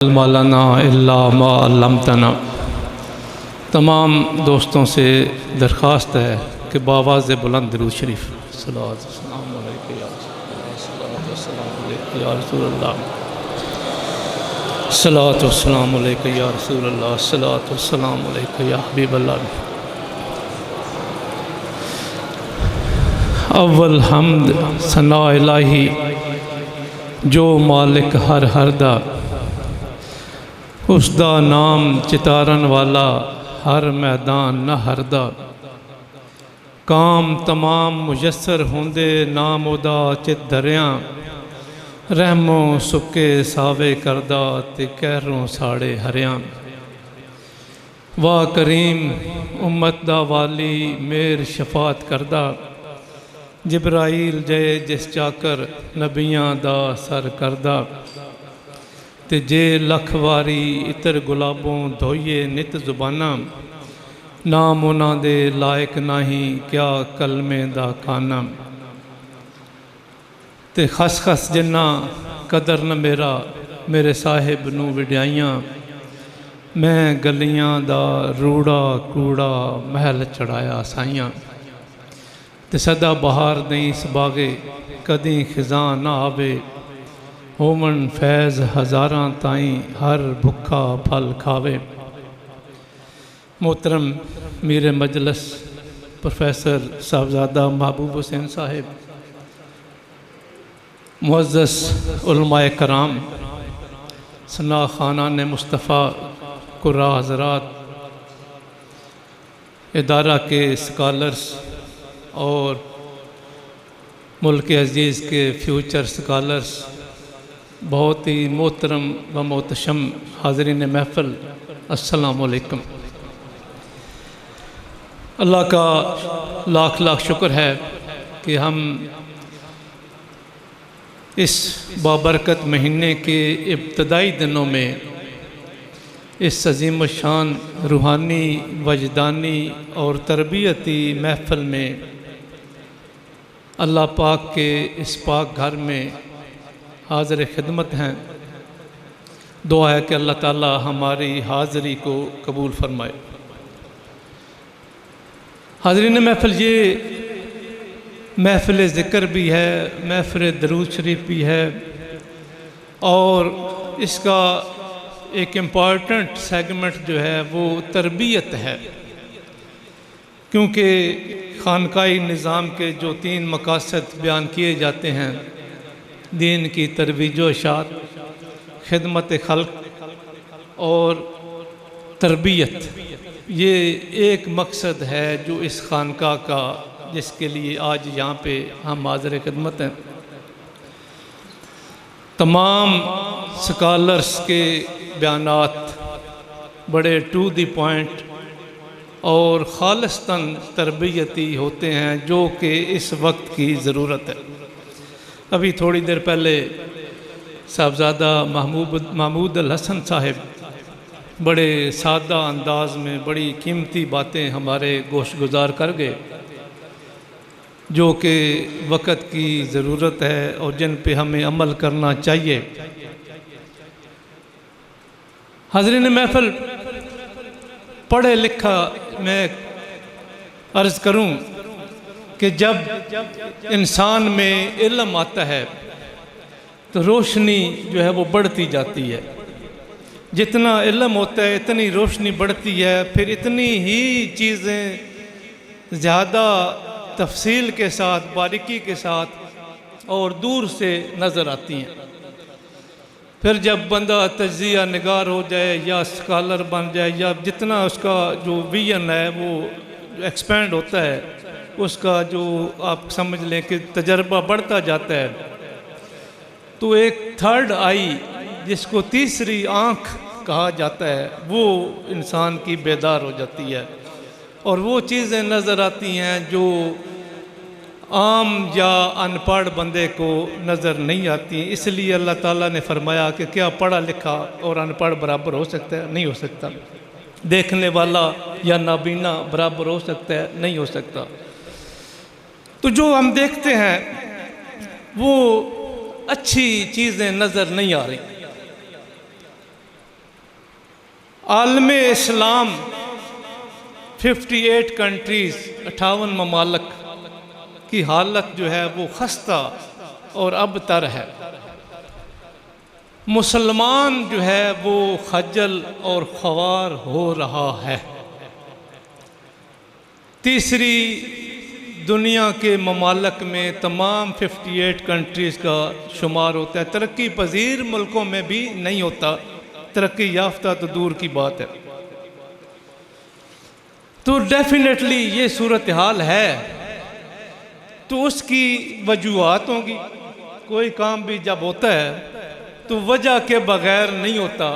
मौलाना इल्ला मा अल्लमतना। तमाम दोस्तों से दरख्वास्त है कि बावाज़ बुलंद दुरूद शरीफ सलात वस्सलाम अलैका या रसूलल्लाह, सलात वस्सलाम अलैका या रसूलल्लाह, सलात वस्सलाम अलैका या हबीबल्लाह। अव्वल हम्द सना इलाही जो मालिक हर दा, उसदा नाम चितारन वाला हर मैदान न हरदा। काम तमाम मुयसर होंदे नाम उदा चित धरिया, रहमो सुके सावे करदा ते कहरों साड़े हरिया। वाह करीम उम्मत दा वाली मेर शफात करदा, जिब्राइल जय जिस चाकर नबियां दा सर करदा। ते जे लख वारी इतर गुलाबों धोइए नित जुबाना, नाम उन्हां दे लायक नहीं क्या कलमे दा खाना। ते खस खस जिन्ना कदर न मेरा मेरे साहिब नू विड्याइयां, मैं गलियां दा रूड़ा कूड़ा महल चढ़ाया साइयां। ते सदा बहार नहीं सबागे कदी खिजां ना आवे, होमन फैज़ हज़ारां ताईं हर भुखा फल खावे। मोहतरम मीर मजलस प्रोफेसर साहबजादा महबूब हुसैन साहिब, मुअज़्ज़ज़ उलमाए कराम, सना खानान मुस्तफ़ा कुर्रा हज़रात, इदारा के स्कॉलर्स और मुल्क अज़ीज़ के फ्यूचर स्कॉलर्स, बहुत ही मोहतरम व मोहतशम हाज़रीन महफ़िल, अस्सलामु अलैकुम। अल्लाह का लाख लाख शुक्र है कि हम इस बाबरकत महीने के इब्तदाई दिनों में इस अज़ीम शान रूहानी वजदानी और तरबियती महफ़िल में अल्लाह पाक के इस पाक घर में हाज़िर खिदमत हैं। दुआ है कि अल्लाह ताला हमारी हाज़िरी को कबूल फरमाए। हाज़रीन महफ़िल, ये महफ़िल ज़िक्र भी है, महफ़िल दरूद शरीफ भी है, और इसका एक इम्पॉर्टेंट सेगमेंट जो है वो तरबियत है, क्योंकि खानकाई निज़ाम के जो 3 मकासद बयान किए जाते हैं, दीन की तरवीज व इशाअत, खिदमत खल्क़ और तरबियत, ये एक मकसद है जो इस खानका का, जिसके लिए आज यहाँ पे हम हाज़िर खिदमत हैं। तमाम स्कॉलर्स के बयानात बड़े टू द पॉइंट और खालिस्तन तरबियती होते हैं, जो कि इस वक्त की ज़रूरत है। अभी थोड़ी देर पहले साहबजादा महमूद अल हसन साहिब बड़े सादा अंदाज में बड़ी कीमती बातें हमारे गोश गुजार कर गए, जो कि वक़्त की ज़रूरत है और जिन पे हमें अमल करना चाहिए। हाज़रीन महफ़िल, पढ़े लिखा मैं अर्ज़ करूं कि जब इंसान में इल्म आता है तो रोशनी जो है वो बढ़ती जाती है। जितना इल्म होता है इतनी रोशनी बढ़ती है, फिर इतनी ही चीज़ें ज़्यादा तफसील के साथ, बारीकी के साथ और दूर से नज़र आती हैं। फिर जब बंदा तज्ज़िया निगार हो जाए या स्कॉलर बन जाए, या जितना उसका जो विजन है वो एक्सपेंड होता है, उसका जो आप समझ लें कि तजर्बा बढ़ता जाता है, तो एक थर्ड आई, जिसको तीसरी आँख कहा जाता है, वो इंसान की बेदार हो जाती है और वो चीज़ें नज़र आती हैं जो आम या अनपढ़ बंदे को नज़र नहीं आती। इसलिए अल्लाह ताला ने फरमाया कि क्या पढ़ा लिखा और अनपढ़ बराबर हो सकता है? नहीं हो सकता। देखने वाला या नाबीना बराबर हो सकता है? नहीं हो सकता। तो जो हम देखते हैं वो अच्छी चीज़ें नज़र नहीं आ रही। आलम इस्लाम 58 कंट्रीज़ 58 ममालक की हालत जो है वो खस्ता और अबतर है। मुसलमान जो है वो खजल और ख्वार हो रहा है। तीसरी दुनिया के ममालक में तमाम 58 कंट्रीज़ का शुमार होता है। तरक्की पजीर मुल्कों में भी नहीं होता, तरक्की याफ्ता तो दूर की बात है। तो डेफिनेटली ये सूरत हाल है, तो उसकी वजूहात होंगी। कोई काम भी जब होता है तो वजह के बग़ैर नहीं होता।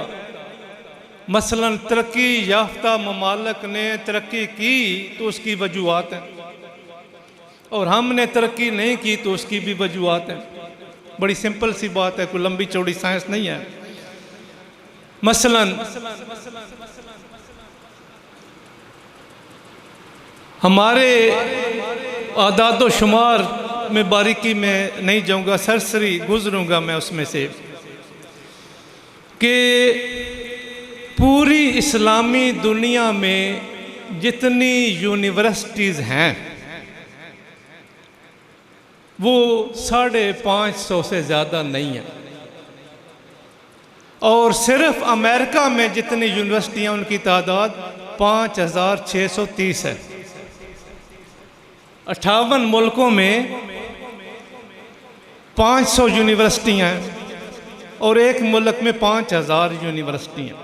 मसलन तरक्की याफ्ता ममालक ने तरक्की की तो उसकी वजूहात हैं, और हमने तरक्की नहीं की तो उसकी भी वजूहात हैं। बड़ी सिंपल सी बात है, कोई लंबी चौड़ी साइंस नहीं है। मसलन हमारे आदाद व शुमार में बारीकी में नहीं जाऊंगा, सरसरी गुजरूंगा मैं उसमें से, कि पूरी इस्लामी दुनिया में जितनी यूनिवर्सिटीज़ हैं वो 550 से ज़्यादा नहीं है, और सिर्फ अमेरिका में जितनी यूनिवर्सिटियाँ उनकी तादाद 5630 है। 58 मुल्कों में 500 यूनिवर्सिटियाँ हैं और एक मुल्क में 5000 यूनिवर्सिटियाँ,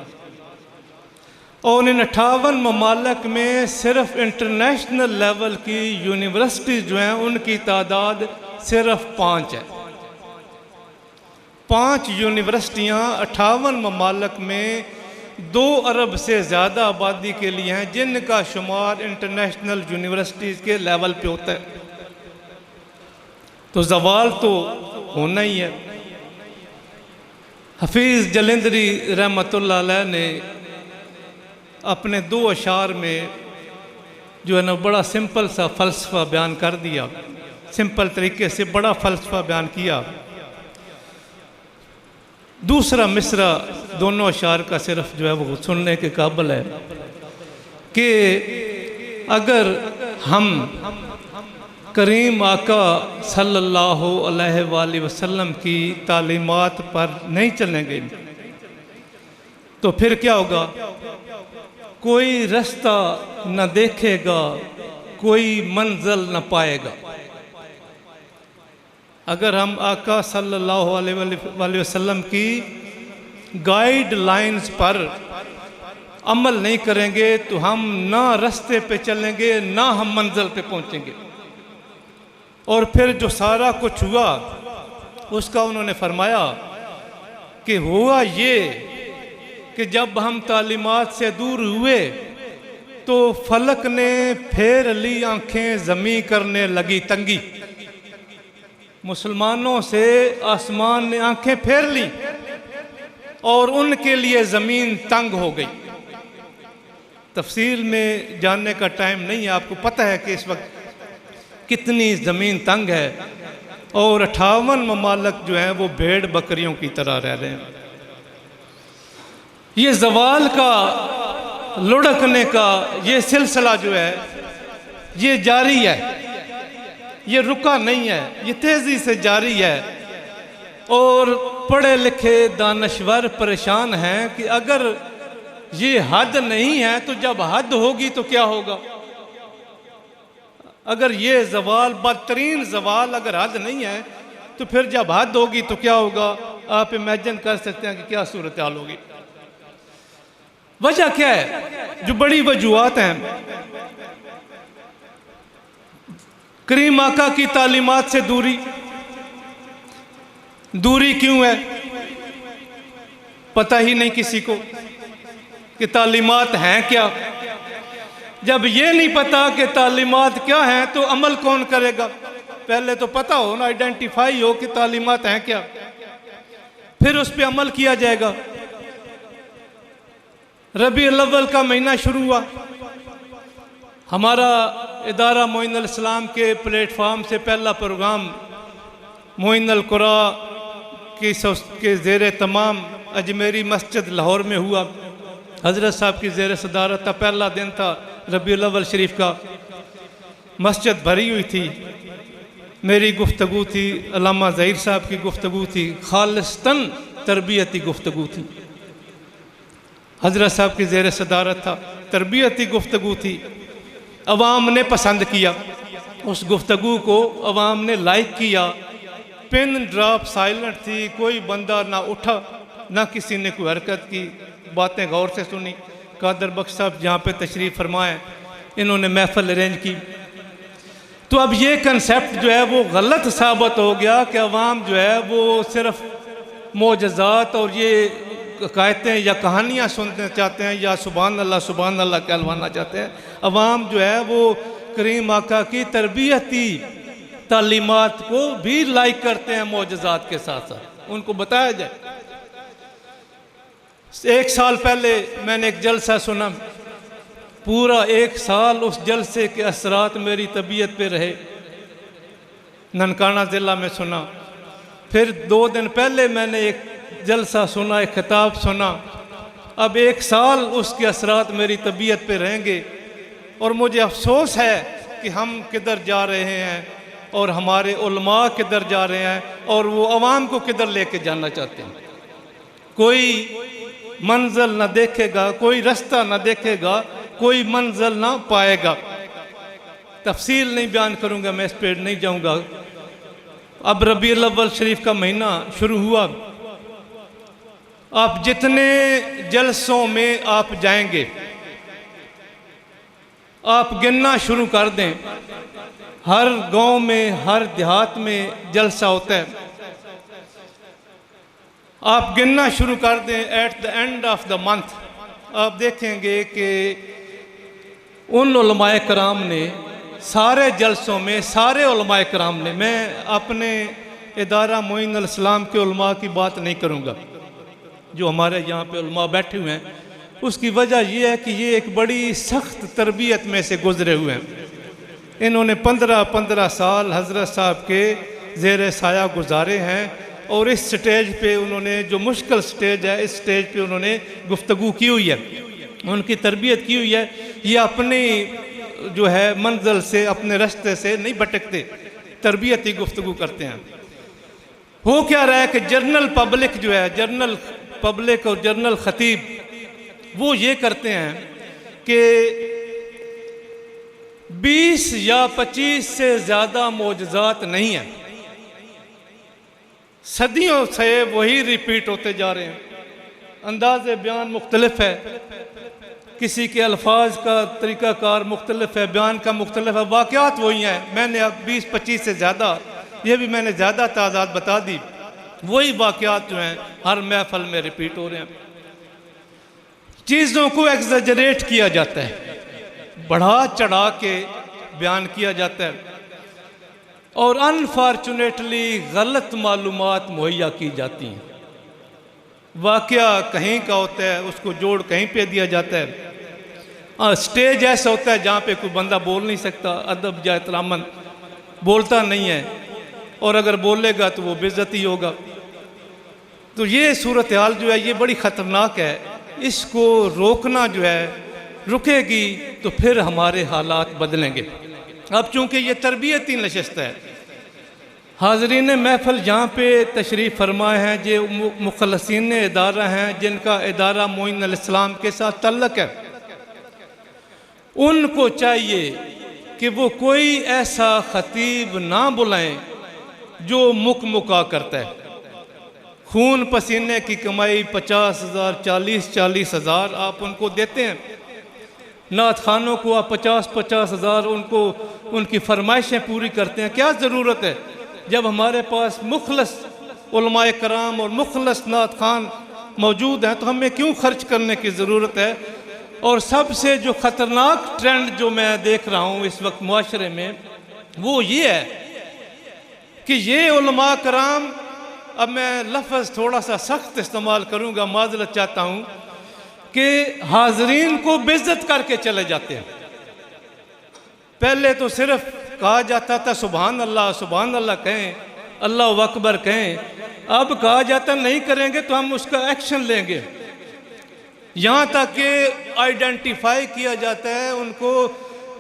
और इन 58 ममालक में सिर्फ इंटरनेशनल लेवल की यूनिवर्सिटीज़ जो हैं उनकी तादाद सिर्फ 5 है। 5 यूनिवर्सिटियाँ 58 ममालक में 2 अरब से ज़्यादा आबादी के लिए हैं, जिनका शुमार इंटरनेशनल यूनिवर्सिटीज़ के लेवल पे होता है। तो ज़वाल तो होना ही है। हफीज़ जलंधरी रहमतुल्लाह अलैह ने अपने 2 अशार में जो है ना बड़ा सिंपल सा फ़लसफ़ा बयान कर दिया, सिंपल तरीके से बड़ा फ़लसफ़ा बयान किया। दूसरा मिसरा दोनों अशार का सिर्फ जो है वो सुनने के काबिल है कि अगर हम करीम आका सल्लल्लाहु अलैहि वसल्लम की तालीमात पर नहीं चलेंगे तो फिर क्या होगा? कोई रास्ता न देखेगा, कोई मंजिल न पाएगा। अगर हम आका सल्लल्लाहु अलैहि वसल्लम की गाइडलाइंस पर अमल नहीं करेंगे तो हम ना रास्ते पे चलेंगे, ना हम मंजिल पे पहुंचेंगे। और फिर जो सारा कुछ हुआ उसका उन्होंने फरमाया कि हुआ ये कि जब हम तालीमात से दूर हुए तो फलक ने फेर ली आंखें, ज़मीं करने लगी तंगी। मुसलमानों से आसमान ने आंखें फेर ली और उनके लिए ज़मीन तंग हो गई। तफसील में जानने का टाइम नहीं है, आपको पता है कि इस वक्त कितनी ज़मीन तंग है, और 58 ममालक जो हैं वो भेड़ बकरियों की तरह रह रहे हैं। ये ज़वाल का, लुढ़कने का ये सिलसिला जो है ये जारी है, ये रुका नहीं है, ये तेज़ी से जारी है। और पढ़े लिखे दानश्वर परेशान हैं कि अगर ये हद नहीं है तो जब हद होगी तो क्या होगा? अगर ये ज़वाल, बदतरीन ज़वाल अगर हद नहीं है तो फिर जब हद होगी तो क्या होगा? आप इमेजिन कर सकते हैं कि क्या सूरत हाल होगी। वजह क्या है? जो बड़ी वजूहात हैं। करीम आका की तालीमात से दूरी क्यों है? पता ही नहीं किसी को कि तालीमात हैं क्या। जब ये नहीं पता कि तालीमात क्या हैं तो अमल कौन करेगा? पहले तो पता हो ना, आइडेंटिफाई हो कि तालीमात हैं क्या, फिर उस पर अमल किया जाएगा। रबीउल अव्वल का महीना शुरू हुआ, हमारा इदारा मोइनुल इस्लाम के प्लेटफार्म से पहला प्रोग्राम मोइनुल कुरान के ज़ेर तमाम अजमेरी मस्जिद लाहौर में हुआ। हज़रत साहब की ज़ेर सदारत था, पहला दिन था रबीउल अव्वल शरीफ का, मस्जिद भरी हुई थी। मेरी गुफ्तगू थी, अल्लामा ज़हीर साहब की गुफ्तगू थी, खालिस्तन तरबियती गुफ्तगू थी। हज़रत साहब की ज़ेर सदारत था, तरबियती गुफ्तगू थी। अवाम ने पसंद किया उस गुफ्तगू को, अवाम ने लाइक किया। पिन ड्रॉप साइलेंट थी, कोई बंदा ना उठा ना किसी ने कोई हरकत की, बातें गौर से सुनी। कादर बख्श साहब जहाँ पे तशरीफ़ फरमाए, इन्होंने महफ़िल अरेंज की। तो अब ये कंसेप्ट जो है वो गलत साबित हो गया कि अवाम जो है वो सिर्फ़ मोजज़ात और ये हकायतें या कहानियाँ सुनना चाहते हैं या सुभान अल्लाह कहलवाना चाहते हैं। अवाम जो है वो करीम आका की तरबियती तालीमात को भी लाइक करते हैं मोजज़ात के साथ साथ, उनको बताया जाए। 1 साल पहले मैंने एक जलसा सुना, पूरा 1 साल उस जलसे के असरात मेरी तबीयत पे रहे। ननकाना ज़िला में सुना। फिर 2 दिन पहले मैंने एक जलसा सुना, एक खिताब सुना। अब 1 साल उसके असरात मेरी तबीयत पे रहेंगे और मुझे अफसोस है कि हम किधर जा रहे हैं और हमारे उलमा किधर जा रहे हैं और वो अवाम को किधर लेके जाना चाहते हैं। कोई मंजिल ना देखेगा, कोई रास्ता ना देखेगा, कोई मंजिल ना पाएगा। तफसील नहीं बयान करूँगा, मैं इस पर नहीं जाऊँगा। अब रबीउल अव्वल शरीफ का महीना शुरू हुआ। आप जितने जलसों में आप जाएंगे, आप गिनना शुरू कर दें। हर गांव में, हर देहात में जलसा होता है। आप गिनना शुरू कर दें। At the end of the month आप देखेंगे कि उन उलमाए कराम ने सारे जलसों में, सारे उलमाए कराम ने, मैं अपने इदारा मोइन अल इस्लाम के उलमा की बात नहीं करूँगा जो हमारे यहाँ पे उलमा बैठे हुए हैं। उसकी वजह यह है कि ये एक बड़ी सख्त तरबियत में से गुजरे हुए हैं। इन्होंने 15-15 साल हज़रत साहब के ज़ेर साया गुजारे हैं और इस स्टेज पे उन्होंने, जो मुश्किल स्टेज है, इस स्टेज पे उन्होंने गुफ्तगू की हुई है, उनकी तरबियत की हुई है। ये अपनी जो है मंजिल से, अपने रास्ते से नहीं भटकते, तरबियती गुफ्तगू करते हैं। हो क्या रहा है कि जर्नल पब्लिक जो है, जर्नल पब्लिक और जर्नल ख़तीब, वो ये करते हैं कि 20 या 25 से ज़्यादा मोजज़ात नहीं है, सदियों से वही रिपीट होते जा रहे हैं। अंदाज़ बयान मुख्तलिफ है, किसी के अल्फाज का तरीक़ाकार मुख्तलिफ है, बयान का मुख्तलिफ है, वाक़यात वही हैं। मैंने अब 20-25 से ज़्यादा, ये भी मैंने ज़्यादा तादाद बता दी, वही वाक़यात जो हैं हर महफ़िल में रिपीट हो रहे हैं। चीज़ों को एग्ज़ैजरेट किया जाता है, बढ़ा चढ़ा के बयान किया जाता है और अनफॉर्चुनेटली गलत मालूमात मुहैया की जाती हैं। वाक़या कहीं का होता है, उसको जोड़ कहीं पे दिया जाता है। स्टेज ऐसा होता है जहाँ पे कोई बंदा बोल नहीं सकता, अदब या एहतरामन बोलता नहीं है, और अगर बोलेगा तो वो बेइज्जती होगा। तो ये सूरत हाल जो है ये बड़ी ख़तरनाक है। इसको रोकना जो है, रुकेगी तो फिर हमारे हालात बदलेंगे। अब चूँकि ये तरबियती नशस्त है, हाज़रीन महफ़िल जहाँ पे तशरीफ़ फरमाए हैं, जो मुखलसीन इदारा हैं, जिनका इदारा मोइन अल इस्लाम के साथ तल्लक़ है, उनको चाहिए कि वो कोई ऐसा ख़तीब ना बुलाएं जो मुका करता है। खून पसीने की कमाई 50,000, 40-40 हज़ार आप उनको देते हैं। नात खानों को आप 50-50 हज़ार उनको, उनकी फरमाइशें पूरी करते हैं। क्या ज़रूरत है जब हमारे पास मुखलस उलमाए कराम और मुखलस नात खान मौजूद हैं, तो हमें क्यों खर्च करने की ज़रूरत है। और सबसे जो ख़तरनाक ट्रेंड जो मैं देख रहा हूँ इस वक्त मुआशरे में, वो ये है कि ये उलमा कराम, अब मैं लफ्ज़ थोड़ा सा सख्त इस्तेमाल करूँगा, माज़रत चाहता हूँ, कि हाज़रीन को बेइज्जत करके चले जाते हैं। पहले तो सिर्फ कहा जाता था सुभान अल्लाह कहें, अल्लाह अकबर कहें। अब कहा जाता नहीं करेंगे तो हम उसका एक्शन लेंगे। यहाँ तक कि आइडेंटिफाई किया जाता है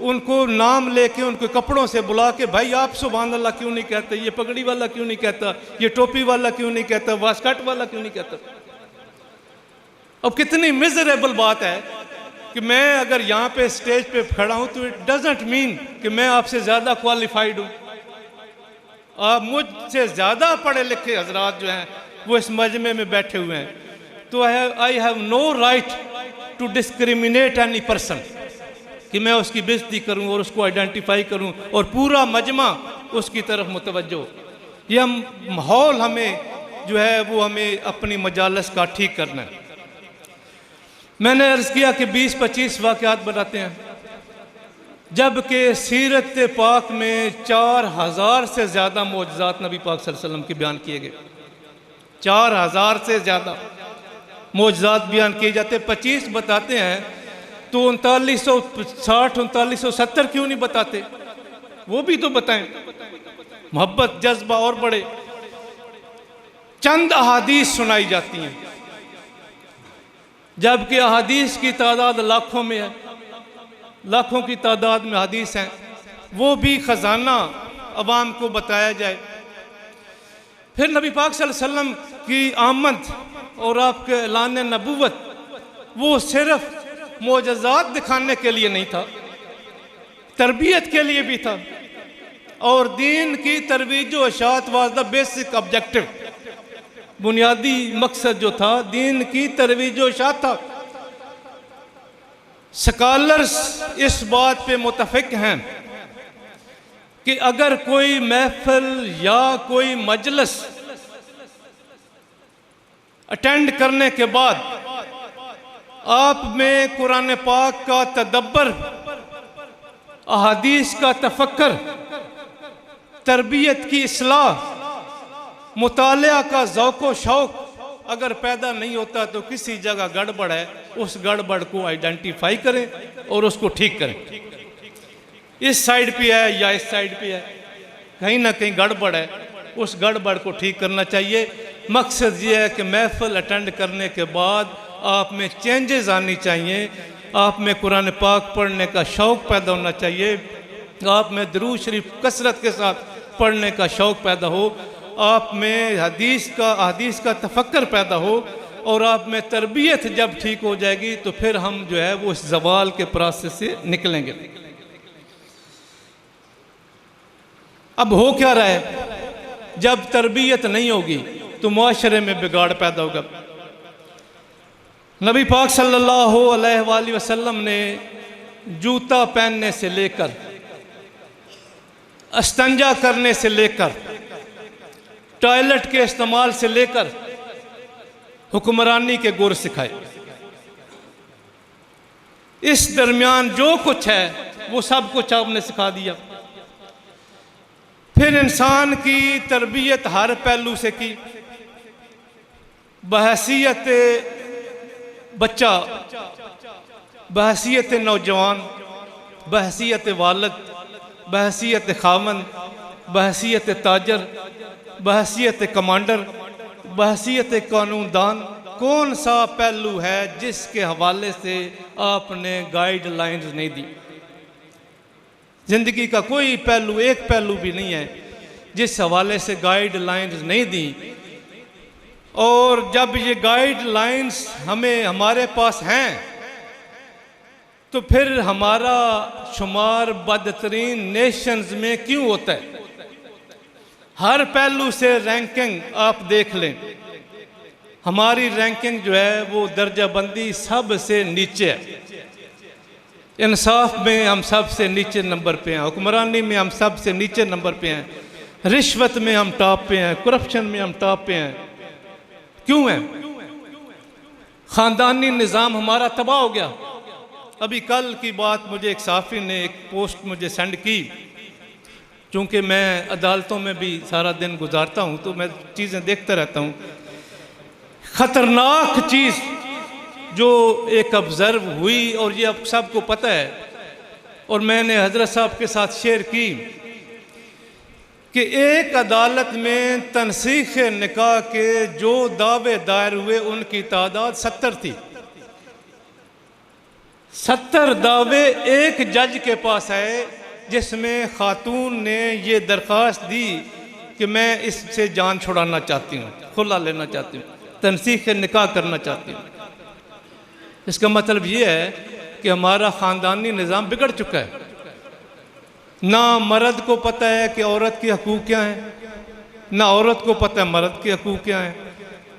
उनको नाम लेके उनको कपड़ों से बुला के, भाई आप सुभान अल्लाह क्यों नहीं कहते, ये पगड़ी वाला क्यों नहीं कहता, ये टोपी वाला क्यों नहीं कहता, वास्कट वाला क्यों नहीं कहता। अब कितनी मिजरेबल बात है कि मैं अगर यहाँ पे स्टेज पे खड़ा हूँ तो इट डजंट मीन कि मैं आपसे ज़्यादा क्वालिफाइड हूँ। आप मुझसे ज़्यादा पढ़े लिखे हजरात जो हैं वो इस मजमे में बैठे हुए हैं, तो I have no right to discriminate any person, कि मैं उसकी बेइज्जती करूं और उसको आइडेंटिफाई करूं और पूरा मजमा उसकी तरफ मुतवज्जो। यह माहौल हमें जो है वो हमें अपनी मजालस का ठीक करना है। मैंने अर्ज़ किया कि 20-25 वाक़यात बताते हैं, जबकि सीरत पाक में 4000 से ज़्यादा मौजज़ात नबी पाक सल्लल्लाहु अलैहि वसल्लम के बयान किए गए। 4000 से ज़्यादा मौजज़ात बयान किए जाते। 25 बताते हैं तो 3960 3970 क्यों नहीं बताते, वो भी तो बताएं। मोहब्बत जज्बा और बड़े। चंद अहादीस सुनाई जाती हैं, जबकि अहादीस की तादाद लाखों में है, लाखों की तादाद में हदीस हैं, वो भी ख़जाना अवाम को बताया जाए। फिर नबी पाक सल्लल्लाहु अलैहि वसल्लम की आमद और आपके ऐलान नबूवत वो सिर्फ मोजज़ात दिखाने के लिए नहीं था, तरबियत के लिए भी था। और दीन की तरवीज व इशाअत वाज द बेसिक ऑब्जेक्टिव, बुनियादी मकसद जो था दीन की तरवीज व इशाअत था। स्कॉलर्स इस बात पे मुत्तफिक हैं कि अगर कोई महफिल या कोई मजलिस अटेंड करने के बाद आप में कुरान पाक का तदब्बर, अहादीस का तफक्कर, तरबियत की इस्लाह, मुतालिया का ज़ौक़ शौक़ अगर पैदा नहीं होता तो किसी जगह गड़बड़ है, उस गड़बड़ को आइडेंटिफाई करें और उसको ठीक करें। इस साइड पे है या इस साइड पे है, कहीं ना कहीं गड़बड़ है, उस गड़बड़ को ठीक करना चाहिए। मकसद ये है कि महफिल अटेंड करने के बाद आप में चेंजेस आनी चाहिए, आप में कुरान पाक पढ़ने का शौक़ पैदा होना चाहिए, आप में दुरूद शरीफ कसरत के साथ पढ़ने का शौक़ पैदा हो, आप में हदीस का तफक्कर पैदा हो, और आप में तरबियत जब ठीक हो जाएगी तो फिर हम जो है वो इस ज़वाल के प्रोसेस से निकलेंगे। अब हो क्या रहा है, जब तरबियत नहीं होगी तो मुआशरे में बिगाड़ पैदा होगा। नबी पाक सल्लल्लाहु अलैहि वसल्लम ने जूता पहनने से लेकर, अस्तंजा करने से लेकर, टॉयलेट के इस्तेमाल से लेकर हुक्मरानी के गुर सिखाए। इस दरमियान जो कुछ है वो सब कुछ आपने सिखा दिया। फिर इंसान की तरबियत हर पहलू से की, बहैसियत बच्चा, बहैसियत नौजवान, बहैसियत वालिद, बहैसियत खामन, बहैसियत ताजर, बहैसियत कमांडर, बहैसियत कानूनदान, कौन सा पहलू है जिसके हवाले से आपने गाइडलाइंस नहीं दी। ज़िंदगी का कोई पहलू, एक पहलू भी नहीं है जिस हवाले से गाइडलाइंस नहीं दी। और जब ये गाइडलाइंस हमारे पास हैं तो फिर हमारा शुमार बदतरीन नेशंस में क्यों होता है। हर पहलू से रैंकिंग आप देख लें, हमारी रैंकिंग जो है वो दर्जा बंदी सबसे नीचे है। इंसाफ में हम सबसे नीचे नंबर पे हैं, हुक्मरानी में हम सबसे नीचे नंबर पे हैं, रिश्वत में हम टॉप पे हैं, करप्शन में हम टॉप पे हैं। क्यों है? ख़ानदानी निज़ाम हमारा तबाह हो गया। अभी कल की बात, मुझे एक साफ़ी ने एक पोस्ट मुझे सेंड की, चूँकि मैं अदालतों में भी सारा दिन गुजारता हूँ तो मैं चीज़ें देखता रहता हूँ। ख़तरनाक चीज़ जो एक ऑब्ज़र्व हुई, और ये अब सबको पता है, और मैंने हज़रत साहब के साथ शेयर की कि एक अदालत में तनसीख़ निकाह के जो दावे दायर हुए उनकी तादाद 70 थी। 70 दावे एक जज के पास आए जिसमें खातून ने ये दरख्वास्त दी कि मैं इससे जान छुड़ाना चाहती हूँ, खुला लेना चाहती हूँ, तनसीख निकाह करना चाहती हूँ। इसका मतलब ये है कि हमारा ख़ानदानी निज़ाम बिगड़ चुका है। ना मर्द को पता है कि औरत के हकूक़ क्या हैं, ना औरत को पता है मर्द के हकूक़ क्या हैं।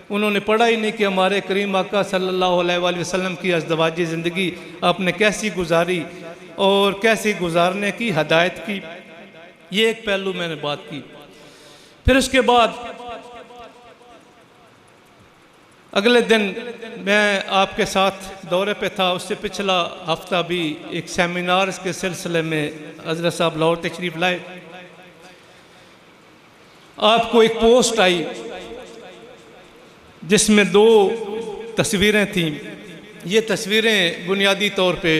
उन्होंने पढ़ा ही नहीं कि हमारे करीम आका सल्लल्लाहु अलैहि वसल्लम की अज़दवाजी ज़िंदगी आपने कैसी गुजारी और कैसी गुजारने की हदायत की। ये एक पहलू मैंने बात की। फिर उसके बाद अगले दिन मैं आपके साथ दौरे पे था। उससे पिछला हफ्ता भी एक सेमिनार के सिलसिले में हज़रत साहब लाहौर तशरीफ़ लाए। आपको एक पोस्ट आई जिसमें 2 तस्वीरें थीं। ये तस्वीरें बुनियादी तौर पे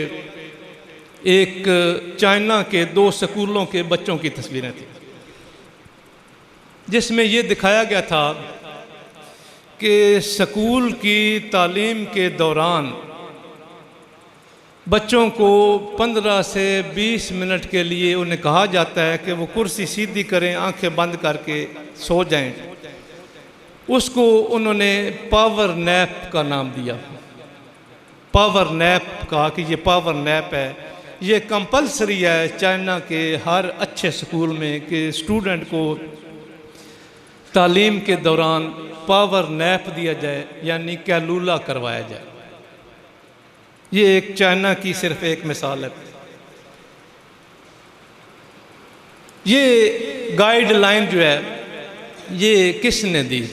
एक चाइना के 2 स्कूलों के बच्चों की तस्वीरें थीं, जिसमें ये दिखाया गया था कि स्कूल की तालीम के दौरान बच्चों को 15 से 20 मिनट के लिए उन्हें कहा जाता है कि वो कुर्सी सीधी करें, आंखें बंद करके सो जाएं। उसको उन्होंने पावर नैप का नाम दिया। पावर नैप कहा कि ये पावर नैप है, ये कंपलसरी है चाइना के हर अच्छे स्कूल में कि स्टूडेंट को तालीम के दौरान पावर नैप दिया जाए, यानी कैलूला करवाया जाए। ये एक चाइना की सिर्फ एक मिसाल है। ये गाइडलाइन जो है ये किसने दी?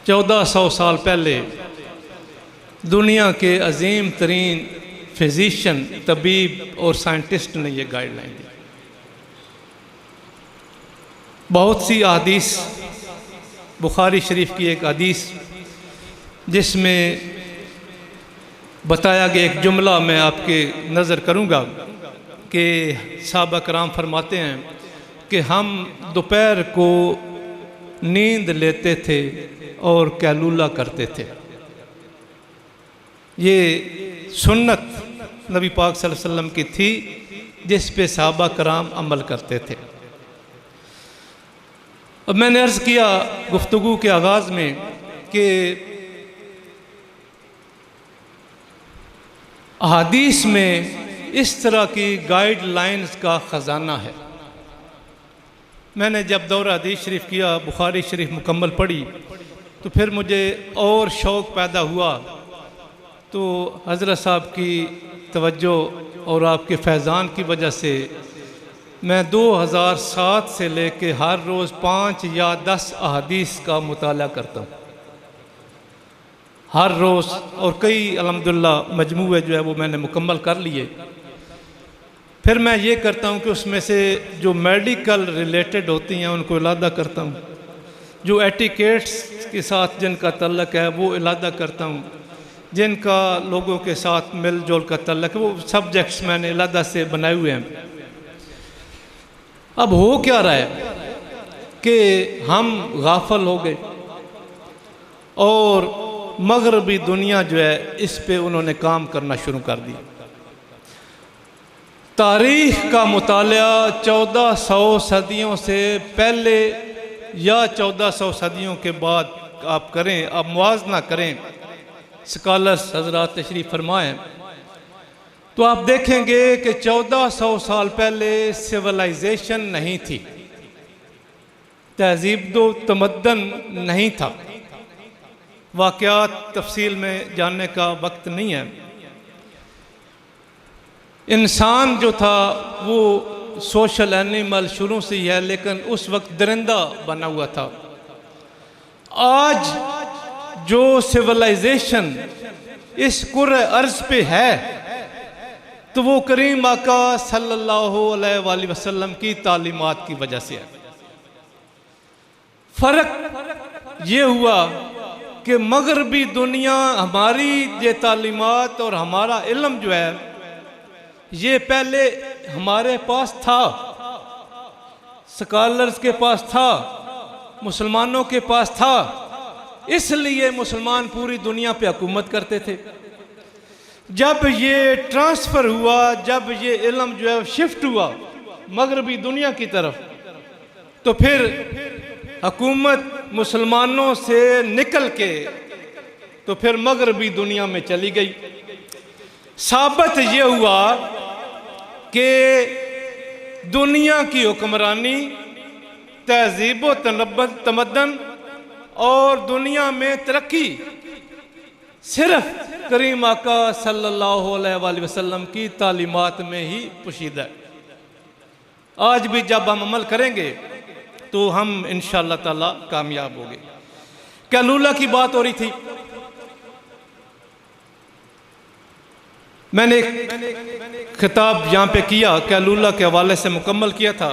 1400 साल पहले दुनिया के अजीम तरीन फिजिशियन, तबीब और साइंटिस्ट ने ये गाइडलाइन दी। बहुत सी अहादीस, बुखारी शरीफ की एक हदीस जिसमें बताया गया, एक जुमला मैं आपके नज़र करूँगा कि साहबा कराम फरमाते हैं कि हम दोपहर को नींद लेते थे और कैलूला करते थे। ये सुन्नत नबी पाक सल्लल्लाहु अलैहि वसल्लम की थी जिस पे साहबा कराम अमल करते थे। अब मैंने अर्ज़ किया गुफ्तगू के आगाज़ में कि अहादीस में इस तरह की गाइडलाइंस का ख़जाना है। मैंने जब दौरा हदीस शरीफ किया, बुखारी शरीफ मुकम्मल पढ़ी, तो फिर मुझे और शौक़ पैदा हुआ। तो हज़रत साहब की तवज्जो और आपके फैज़ान की वजह से मैं 2007 से लेके हर रोज़ 5 या 10 अहादीस का मुताला करता हूँ हर रोज़, और कई अल्हम्दुलिल्लाह मजमूए जो है वो मैंने मुकम्मल कर लिए। फिर मैं ये करता हूँ कि उसमें से जो मेडिकल रिलेटेड होती हैं उनको इलादा करता हूँ, जो एटिकेट्स के साथ जिनका तल्लक है वो इलादा करता हूँ, जिनका लोगों के साथ मिल जोल का तल्लक है वो सब्जेक्ट्स मैंने इलादा से बनाए हुए हैं। अब हो क्या रहा है कि हम गाफल हो गए और मगरबी दुनिया जो है इस पे उन्होंने काम करना शुरू कर दिया। तारीख़ का मुताला 1400 सदियों से पहले या 1400 सदियों के बाद आप करें, आप मुआजना करें, स्कॉलर्स हजरात तशरीफ़ फरमाएं, तो आप देखेंगे कि 1400 साल पहले सिविलाइजेशन नहीं थी, तहजीब दो तमद्दन नहीं था। वाक़यात तफसील में जानने का वक्त नहीं है। इंसान जो था वो सोशल एनिमल शुरू से ही है, लेकिन उस वक्त दरिंदा बना हुआ था। आज जो सिविलाइजेशन इस कुर्रे अर्ज़ पे है तो वो करीम आका सल्लल्लाहु अलैहि वसल्लम की तालीमात की वजह से है। फ़र्क ये हुआ कि मगरबी दुनिया हमारी ये तालीमात और हमारा इल्म जो है ये पहले हमारे पास था, स्कॉलर्स के पास था, मुसलमानों के पास था, इसलिए मुसलमान पूरी दुनिया पे हुकूमत करते थे। जब ये ट्रांसफ़र हुआ, जब ये इल्म जो है शिफ्ट हुआ मगरबी दुनिया की तरफ, तो फिर हुकूमत मुसलमानों से निकल के तो फिर मगरबी दुनिया में चली गई। साबित ये हुआ कि दुनिया की हुक्मरानी, तहजीब व तमद्दन और दुनिया में तरक्की सिर्फ करीम आका सल्लल्लाहु अलैहि वसल्लम की तालीमात में ही पोशीदा है। आज भी जब हम अमल करेंगे तो हम इंशाअल्लाह ताला कामयाब होंगे। कैलूला की बात हो रही थी। मैंने एक खिताब यहाँ पे किया, कैलूला के हवाले से मुकम्मल किया था।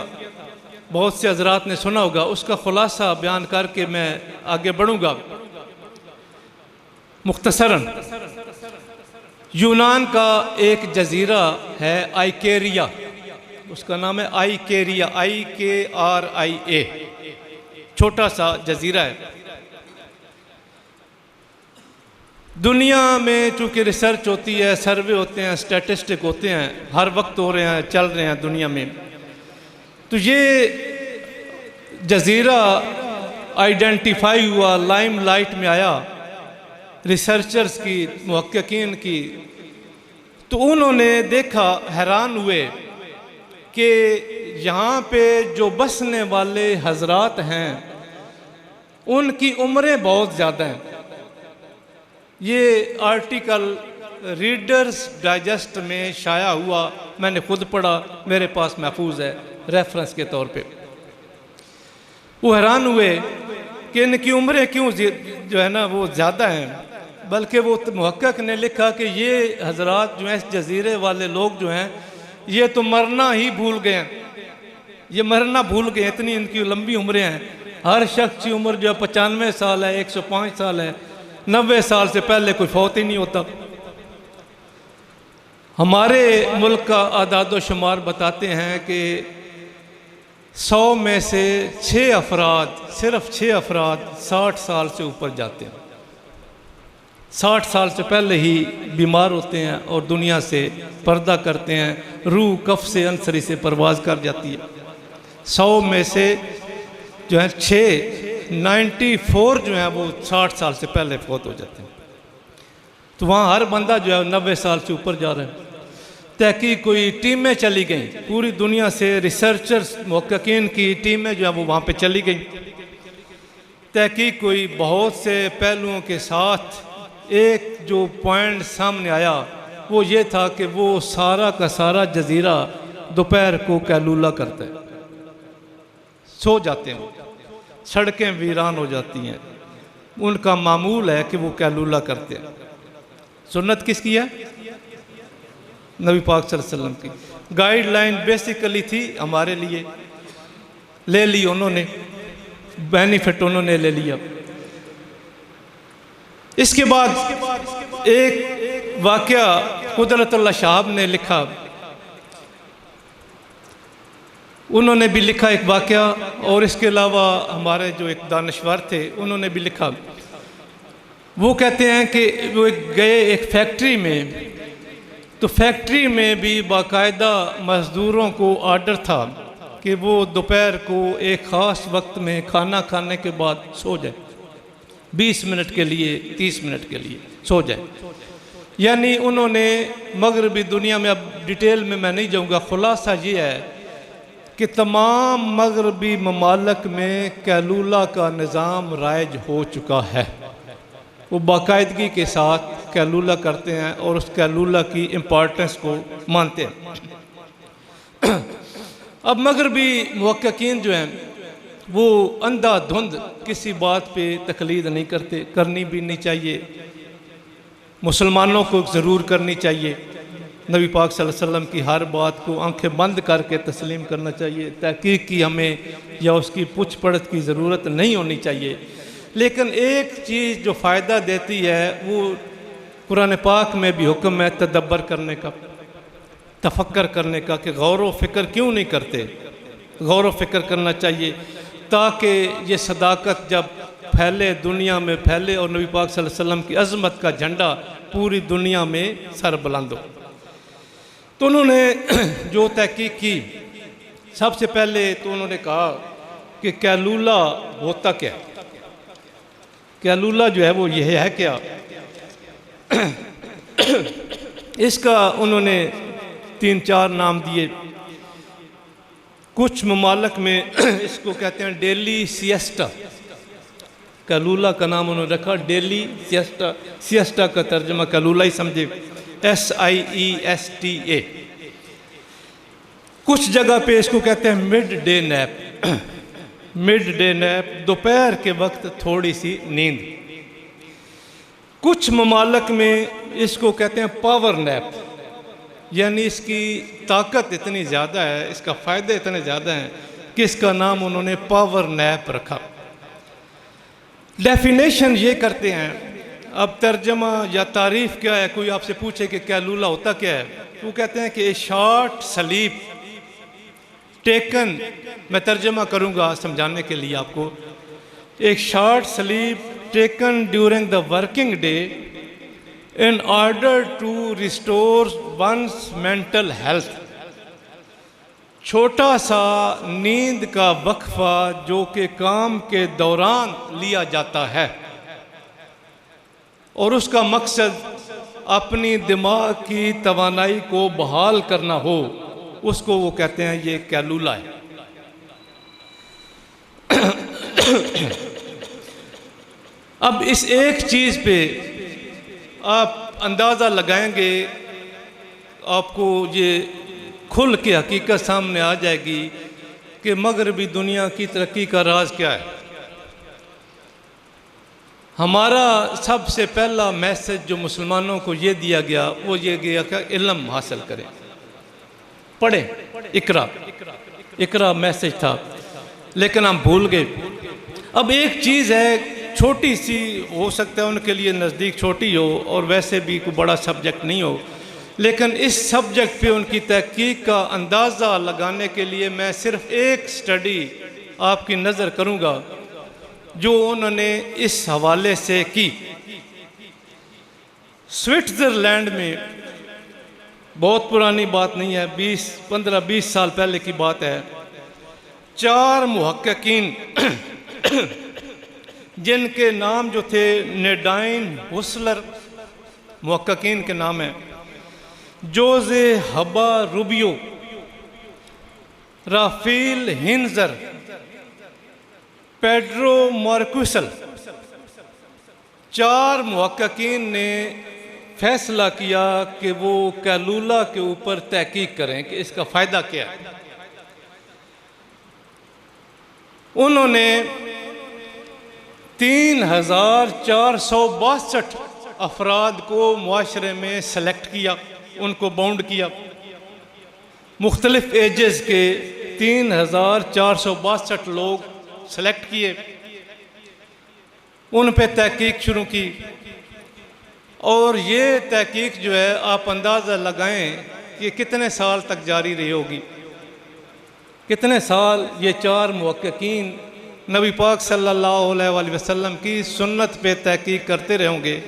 बहुत से हजरात ने सुना होगा, उसका खुलासा बयान करके मैं आगे बढ़ूँगा। मुख्तसरन यूनान का एक जजीरा है आइकेरिया, उसका नाम है आइकेरिया, IKRIA, छोटा सा जजीरा है। दुनिया में चूँकि रिसर्च होती है, सर्वे होते हैं, स्टैटिस्टिक होते हैं, हर वक्त हो रहे हैं, चल रहे हैं दुनिया में। तो ये जजीरा आइडेंटिफाई हुआ, लाइमलाइट में आया रिसर्चर्स की, मुहक्किकीन की। तो उन्होंने देखा, हैरान हुए कि यहाँ पे जो बसने वाले हजरात हैं उनकी उम्रें बहुत ज़्यादा हैं। ये आर्टिकल रीडर्स डाइजेस्ट में शाया हुआ, मैंने खुद पढ़ा, मेरे पास महफूज है रेफरेंस के तौर पे। वो हैरान हुए कि इनकी उम्रें क्यों जो है ना वो ज़्यादा हैं। बल्कि वो मुहक्किक ने लिखा कि ये हजरात जो हैं, इस जजीरे वाले लोग जो हैं, ये तो मरना ही भूल गए हैं, ये मरना भूल गए, इतनी इनकी लंबी उम्रें हैं। हर शख्स की उम्र जो है 95 साल है, 105 साल है, 90 साल से पहले कोई फौत ही नहीं होता। हमारे मुल्क का आदाद शुमार बताते हैं कि 100 में से 6 अफराद, सिर्फ 6 अफराद 60 साल से ऊपर जाते हैं। 60 साल से पहले ही बीमार होते हैं और दुनिया से पर्दा करते हैं। रूह कफ से अनसरी से परवाज़ कर जाती है। 100 में से जो है 94 जो है वो 60 साल से पहले फौत हो जाते हैं। तो वहाँ हर बंदा जो है 90 साल से ऊपर जा रहा है। तहकीक कोई टीमें चली गई, पूरी दुनिया से रिसर्चर्स मुहक्किकीन की टीमें जो है वो वहाँ पे चली गई। तहकीक कोई बहुत से पहलुओं के साथ एक जो पॉइंट सामने आया वो ये था कि वो सारा का सारा जजीरा दोपहर को कैलूला करता है, सो जाते हैं, सड़कें वीरान हो जाती हैं। उनका मामूल है कि वो कैलूला करते हैं। सुन्नत किसकी है? नबी पाक सल्लल्लाहु अलैहि वसल्लम की। गाइडलाइन बेसिकली थी हमारे लिए, ले ली उन्होंने, बेनिफिट उन्होंने ले लिया। इसके बाद एक वाक़या कुदरतुल्लाह साहब ने लिखा, उन्होंने भी लिखा एक वाक़या, और इसके अलावा हमारे जो एक दानश्वर थे उन्होंने भी लिखा। वो कहते हैं कि वो गए एक फैक्ट्री में, तो फैक्ट्री में भी बाकायदा मज़दूरों को आर्डर था कि वो दोपहर को एक ख़ास वक्त में खाना खाने के बाद सो जाए, 20 मिनट के लिए, 30 मिनट के लिए सो जाए। यानी उन्होंने मगरबी दुनिया में, अब डिटेल में मैं नहीं जाऊँगा, खुलासा ये है कि तमाम मगरबी ममालक में कैलूला का निज़ाम राइज हो चुका है। वो बाकायदगी के साथ कैलूला करते हैं और उस कैलूला की इम्पॉर्टेंस को मानते हैं। अब मगरबी मुहक्किकीन जो हैं वो अंधाधुंध किसी बात पे तकलीद नहीं करते, करनी भी नहीं चाहिए। मुसलमानों को ज़रूर करनी चाहिए। नबी पाक सल्लल्लाहु अलैहि वसल्लम की हर बात को आंखें बंद करके तस्लीम करना चाहिए। तहकीक की हमें या उसकी पुछ पड़त की ज़रूरत नहीं होनी चाहिए। लेकिन एक चीज़ जो फ़ायदा देती है वो कुरान पाक में भी हुक्म है तदब्बर करने का, तफक्कर करने का, कि गौर व फ़िक्र क्यों नहीं करते। गौर व फ़िक्र करना चाहिए ताकि ये सदाकत जब फैले, दुनिया में फैले और नबी पाक सल्लल्लाहु अलैहि वसल्लम की अज़मत का झंडा पूरी दुनिया में सर बुलंद हो। तो उन्होंने जो तहकीक की, सबसे पहले तो उन्होंने कहा कि कैलूला होता क्या है, कैलूला जो है वो यह है क्या। इसका उन्होंने 3-4 नाम दिए। कुछ ममालक में इसको कहते हैं डेली सिएस्टा, कैलूला का नाम उन्होंने रखा डेली सिएस्टा। सिएस्टा का तर्जमा कैलूला ही समझे, SIESTA। कुछ जगह पे इसको कहते हैं mid day nap. Mid day nap, दोपहर के वक्त थोड़ी सी नींद। कुछ ममालक में इसको कहते हैं पावर नैप, यानी इसकी ताकत इतनी ज़्यादा है, इसका फ़ायदे इतने ज़्यादा हैं कि इसका नाम उन्होंने पावर नैप रखा। डेफिनेशन ये करते हैं। अब तर्जमा या तारीफ़ क्या है, कोई आपसे पूछे कि कैलूला होता क्या है, तो वो कहते हैं कि ए शॉर्ट स्लीप टेकन, मैं तर्जमा करूँगा समझाने के लिए आपको, एक short sleep taken during the working day in order to restore one's mental health। छोटा सा नींद का वक्फा जो कि काम के दौरान लिया जाता है और उसका मकसद अपनी दिमाग की तवानाई को बहाल करना हो, उसको वो कहते हैं ये कैलूला है। अब इस एक चीज़ पे आप अंदाज़ा लगाएंगे, आपको ये खुल के हकीकत सामने आ जाएगी कि मगरबी दुनिया की तरक्की का राज क्या है। हमारा सबसे पहला मैसेज जो मुसलमानों को ये दिया गया वो ये गया कि इल्म हासिल करें, पढ़ें, इकरा मैसेज था, लेकिन हम भूल गए। अब एक चीज़ है छोटी सी, हो सकता है उनके लिए नज़दीक छोटी हो और वैसे भी कोई बड़ा सब्जेक्ट नहीं हो, लेकिन इस सब्जेक्ट पे उनकी तहकीक का अंदाज़ा लगाने के लिए मैं सिर्फ एक स्टडी आपकी नज़र करूँगा जो उन्होंने इस हवाले से की। स्विट्ज़रलैंड में, बहुत पुरानी बात नहीं है, 15-20 साल पहले की बात है, 4 मुहक्किकीन जिनके नाम जो थे नेडाइन हुसलर, मुहक्किकीन के नाम है, जोजे हबा रूबियो, राफेल हिंजर, पेड्रो मार्कुसल, 4 मुहक्किकीन ने फैसला किया कि वो कैलूला के ऊपर तहकीक करें कि इसका फ़ायदा क्या है। उन्होंने 3462 अफराद को मुआशरे में सेलेक्ट किया, उनको बाउंड किया, मुख्तलिफ एजेस के 3462 लोग सेलेक्ट किए, उन पे तहकीक शुरू की। और ये तहकीक जो है आप अंदाज़ा लगाएं कि कितने साल तक जारी रही होगी, कितने साल ये 4 मुहक्किकीन नबी पाक सल्लल्लाहु अलैहि वसल्लम की सुन्नत पे तहकीक करते रहेंगे।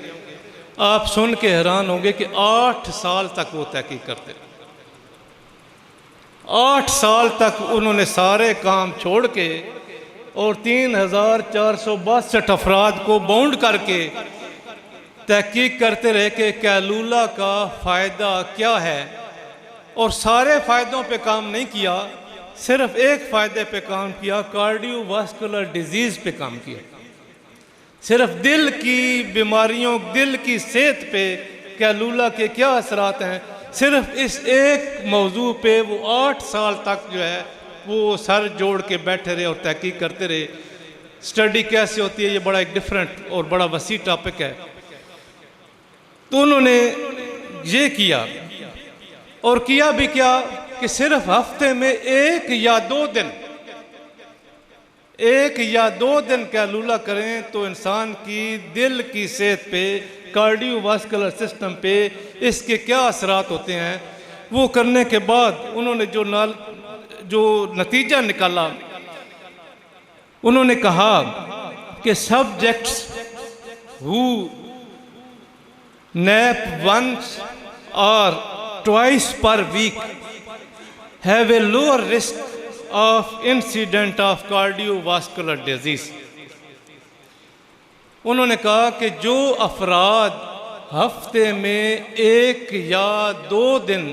आप सुन के हैरान होंगे कि 8 साल तक वो तहकीक करते रहे। 8 साल तक उन्होंने सारे काम छोड़ के और 3462 अफराद को बाउंड करके तहकीक करते रहे कि कैलूला का फ़ायदा क्या है। और सारे फ़ायदों पे काम नहीं किया, सिर्फ एक फ़ायदे पे काम किया, कार्डियोवास्कुलर डिजीज़ पे काम किया। सिर्फ दिल की बीमारियों, दिल की सेहत पे कैलूला के क्या असरात हैं, सिर्फ इस एक मौजू पे वो 8 साल तक जो है वो सर जोड़ के बैठे रहे और तहकीक करते रहे। स्टडी कैसे होती है, ये बड़ा एक डिफरेंट और बड़ा वसी टॉपिक है। तो उन्होंने ये किया, और किया भी क्या कि सिर्फ हफ्ते में 1 या 2 दिन कैलूला करें तो इंसान की दिल की सेहत पे, कार्डियोवास्कुलर सिस्टम पे इसके क्या असरात होते हैं। वो करने के बाद उन्होंने जो नतीजा निकाला, उन्होंने कहा कि subjects who nap once or twice per week have a lower risk of incident of cardiovascular disease. उन्होंने कहा कि जो अफराद हफ्ते में 1 या 2 दिन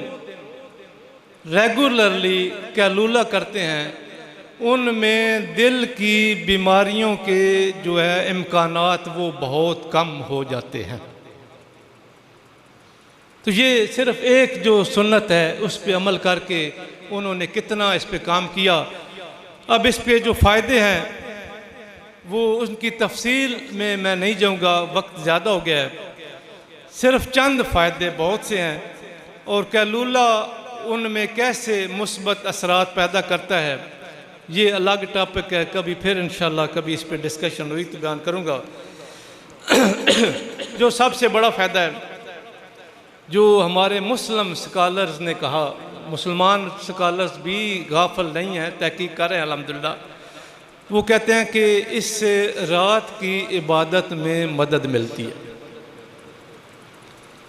रेगुलरली कैलूला करते हैं, उनमें दिल की बीमारियों के जो है इम्कानात वो बहुत कम हो जाते हैं। तो ये सिर्फ एक जो सुन्नत है उस पे अमल करके उन्होंने कितना इस पे काम किया। अब इस पे जो फ़ायदे हैं वो उनकी तफसील में मैं नहीं जाऊंगा, वक्त ज़्यादा हो गया है। सिर्फ चंद फ़ायदे बहुत से हैं और कैलूला उनमें कैसे मुस्बत असरात पैदा करता है ये अलग टॉपिक है, कभी फिर इंशाल्लाह कभी इस पे डिस्कशन हुई तो बयान करूंगा। जो सबसे बड़ा फ़ायदा है, जो हमारे मुस्लिम स्कॉलर्स ने कहा, मुसलमान स्कॉलर्स भी गाफिल नहीं हैं, तहकीक कर रहे हैं अल्हम्दुलिल्लाह, वो कहते हैं कि इससे रात की इबादत में मदद मिलती है।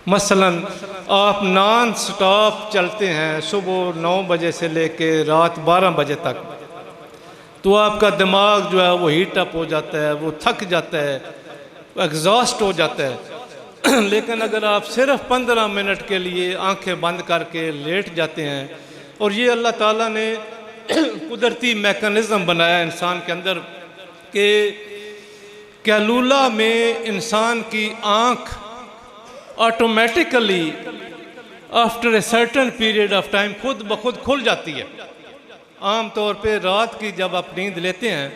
मसलन आप नॉन स्टॉप चलते हैं सुबह 9 बजे से लेके रात 12 बजे तक, तो आपका दिमाग जो है वो हीट अप हो जाता है, वो थक जाता है, एग्जॉस्ट हो जाता है। लेकिन अगर आप सिर्फ 15 मिनट के लिए आंखें बंद करके लेट जाते हैं, और ये अल्लाह ताला ने कुदरती मैकेनिज़्म बनाया इंसान के अंदर कि कैलूला में इंसान की आँख automatically after a certain period of time खुद ब खुद खुल जाती है। आम तौर पे रात की जब आप नींद लेते हैं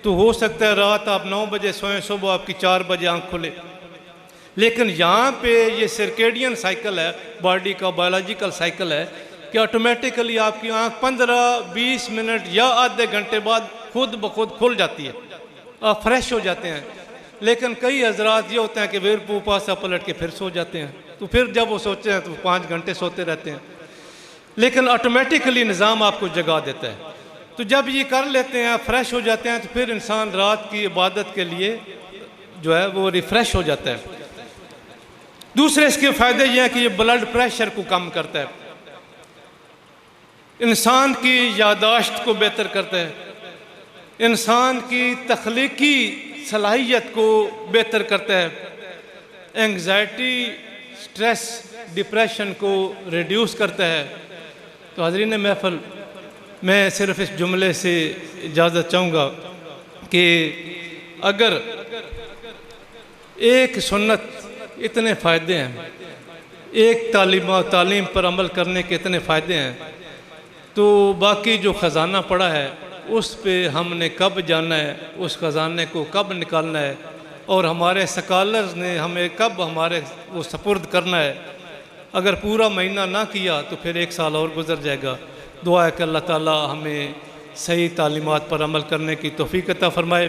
तो हो सकता है रात आप 9 बजे सोएं, सुबह आपकी 4 बजे आँख खुले, लेकिन यहाँ पे ये सर्केडियन साइकिल है, बॉडी का बायोलॉजिकल साइकिल है कि ऑटोमेटिकली आपकी आँख 15-20 मिनट या आधे घंटे बाद खुद ब खुद खुल जाती है, आप फ्रेश हो जाते हैं। लेकिन कई हजरात ये होते हैं कि फिर पासा पलट के फिर सो जाते हैं, तो फिर जब वो सोचते हैं तो 5 घंटे सोते रहते हैं, लेकिन ऑटोमेटिकली निज़ाम आपको जगा देता है। तो जब ये कर लेते हैं, फ्रेश हो जाते हैं, तो फिर इंसान रात की इबादत के लिए जो है वो रिफ़्रेश हो जाता है। दूसरे इसके फ़ायदे ये हैं कि ये ब्लड प्रेशर को कम करता है, इंसान की यादाश्त को बेहतर करता है, इंसान की तख्लीकी सलाहियत को बेहतर करता है, एंग्जाइटी, स्ट्रेस, डिप्रेशन को रिड्यूस करता है। तो हाज़रीन महफ़िल, मैं सिर्फ इस जुमले से इजाज़त चाहूँगा कि अगर एक सुन्नत इतने फ़ायदे हैं, एक तालीम पर अमल करने के इतने फ़ायदे हैं, तो बाकी जो ख़जाना पड़ा है उस पे हमने कब जाना है, उस ख़जाने को कब निकालना है, और हमारे स्कॉलर्स ने हमें कब हमारे वो सपुर्द करना है। अगर पूरा महीना ना किया तो फिर 1 साल और गुज़र जाएगा। दुआ है कि अल्लाह ताला हमें सही तालीमात पर अमल करने की तौफ़ीक़ अता फ़रमाए।